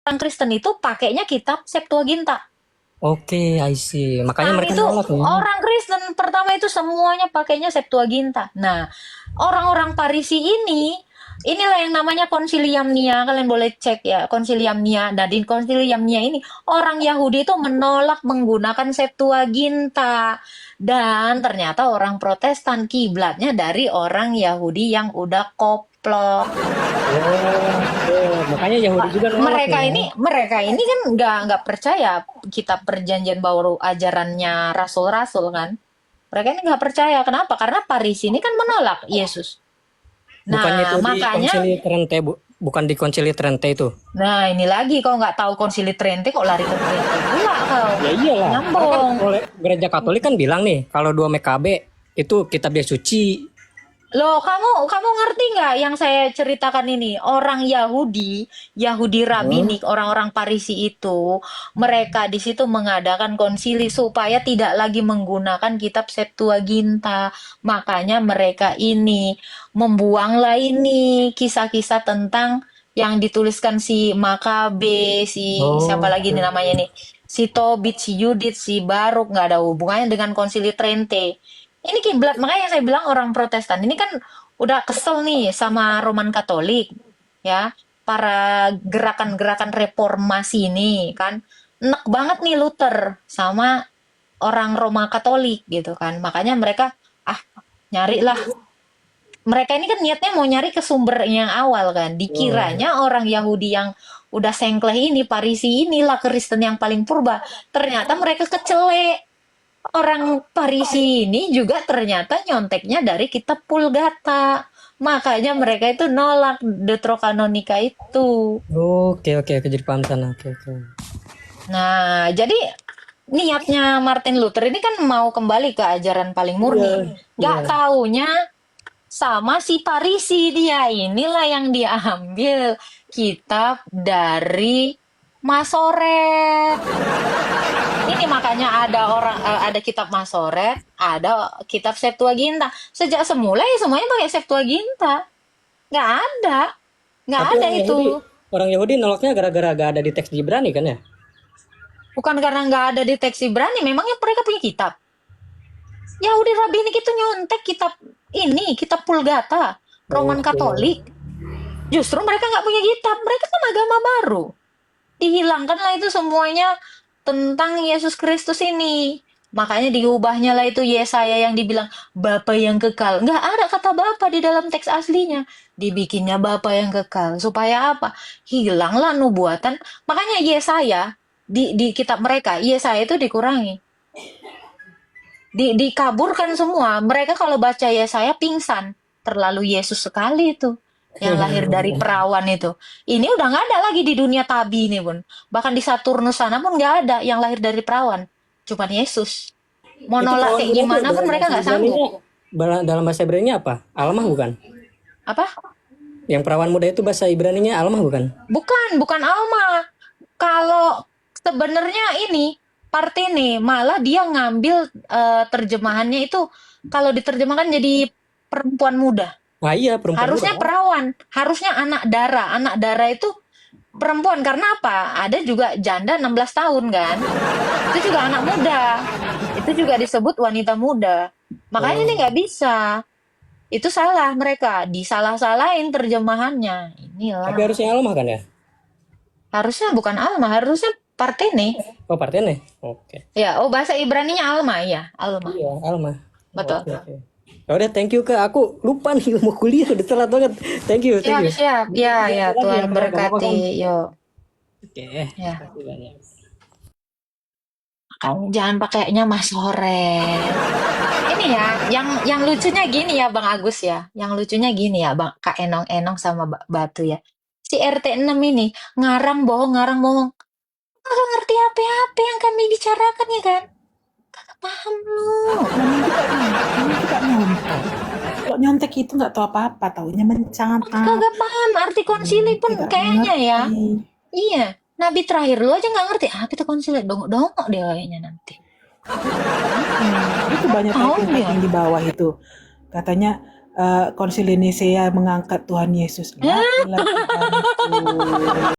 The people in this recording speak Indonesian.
orang Kristen itu pakainya kitab Septuaginta. Oke, I see. Makanya Kami mereka itu nolak ya. orang Kristen pertama itu semuanya pakainya Septuaginta. Nah, orang-orang Parisi ini, inilah yang namanya Konsilium Nia. Kalian boleh cek ya, Konsilium Nia. Nah, di Konsilium Nia ini orang Yahudi itu menolak menggunakan Septuaginta. Dan ternyata orang Protestan kiblatnya dari orang Yahudi yang udah koplok. Oh, oke. Makanya Yahudi juga nolak Mereka ya. ini kan nggak percaya kitab perjanjian baru ajarannya rasul-rasul kan. Mereka ini nggak percaya. Kenapa? Karena Parisi ini kan menolak Yesus. Bukannya itu Nah, di makanya, Konsili Trente, Bu? Bukan di Konsili Trente itu. nah ini lagi kau nggak tahu Konsili Trente kok lari ke Trente pula kau. Ya iyalah. Karena kan Nyambung. oleh gereja Katolik kan bilang nih, kalau 2 MKB itu kitab dia suci. Loh, kamu ngerti nggak yang saya ceritakan ini? Orang Yahudi, Yahudi Hmm. Rabinik, orang-orang Parisi itu, mereka di situ mengadakan konsili supaya tidak lagi menggunakan kitab Septuaginta. Makanya mereka ini membuanglah ini kisah-kisah tentang yang dituliskan si Makabe, si siapa Oh, lagi nih namanya nih? Si Tobit, si Yudit, si Baruk, nggak ada hubungannya dengan konsili Trente. Ini kiblat, makanya saya bilang orang Protestan ini kan udah kesel nih sama Roman Katolik, ya. Para gerakan-gerakan reformasi ini kan enek banget nih Luther sama orang Roma Katolik gitu kan. Makanya mereka ah nyarilah, mereka ini kan niatnya mau nyari ke sumber yang awal kan. oh. Dikiranya orang Yahudi yang udah sengkleh ini, Parisi inilah Kristen yang paling purba. Ternyata mereka kecele. Orang Parisi ini juga ternyata nyonteknya dari kitab Pulgata. Makanya mereka itu nolak Deuterokanonika itu. Oke, oke, oke, jadi paham sana. Oke, oke. Nah, jadi niatnya Martin Luther ini kan mau kembali ke ajaran paling Iya, murni. iya. Gak taunya sama si Parisi dia inilah yang dia ambil kitab dari Masoret. Ini makanya ada ada kitab Masoret, ada kitab Septuaginta. Sejak semula ya semuanya pakai Septuaginta. Nggak ada, nggak Tapi ada itu. orang Yahudi nolaknya gara-gara gak ada di teks di Ibrani kan ya? Bukan karena nggak ada di teks Ibrani, memangnya mereka punya kitab. Yahudi Rabbinik itu nyontek kitab ini, kitab Pulgata, Roman Oke. Katolik. Justru mereka nggak punya kitab, mereka kan agama baru. Dihilangkanlah itu semuanya tentang Yesus Kristus ini. Makanya diubahnya lah itu Yesaya yang dibilang Bapa yang kekal. Nggak ada kata Bapa di dalam teks aslinya. Dibikinnya Bapa yang kekal. Supaya apa? Hilanglah nubuatan. Makanya Yesaya, di kitab mereka, Yesaya itu dikurangi. Dikaburkan semua. Mereka kalau baca Yesaya pingsan. Terlalu Yesus sekali itu yang lahir dari perawan itu. Ini udah nggak ada lagi di dunia tabi ini pun. Bahkan di Saturnus sana pun nggak ada yang lahir dari perawan. Cuman Yesus. Mau Itu nolak perawan kayak muda tuh gimana pun dalam mereka bahasa nggak sanggup. Ibraninya, dalam bahasa Ibraninya apa? Almah bukan? Apa? Yang perawan muda itu bahasa Ibraninya Almah bukan? Bukan Alma. Kalau sebenarnya ini Partene malah dia ngambil terjemahannya itu kalau diterjemahkan jadi perempuan muda. Ah iya, perempuan muda Harusnya kan? perawan, harusnya anak dara. Anak dara itu perempuan karena apa? Ada juga janda 16 tahun kan? Itu juga anak muda. Itu juga disebut wanita muda. Makanya ini Oh. nggak bisa. Itu salah mereka, disalah-salahin terjemahannya. Tapi Inilah. harusnya Almah kan ya? Harusnya bukan Alma, harusnya Partene. Oh, Partene. Oke. Ya, oh bahasa Ibraninya Alma ya, Alma. Iya, Almah. Betul. Oke, oke. Ya udah, thank you Kak. Aku lupa nih mau kuliah udah telat banget. Thank you, thank Siap, you. siap. Ya, ya, Lagi ya Tuhan kalau apa-apa berkati. kan. Yo, Oke, ya. makasih banyak. Kamu jangan pakainya Mas Sore. Ini ya, yang lucunya gini ya Bang Agus ya. Yang lucunya gini ya Bang Kak Enong-Enong sama Batu ya. Si RT 6 ini ngarang bohong. Nggak ngerti apa-apa yang kami bicarakan ya kan? Kagak paham lu. Namanya juga nyontek. Kalau nyontek itu nggak tahu apa-apa, taunya mencatat. Kagak paham arti konsili pun Tidak kayaknya ya. mengerti. Iya, nabi terakhir lu aja nggak ngerti. Ah, kita konsili dongok-dongok dia kayaknya nanti. Itu banyak Tahu typing-typing dia. di bawah itu. Katanya Konsili Nicea mengangkat Tuhan Yesus. Lah, Tuhan itu.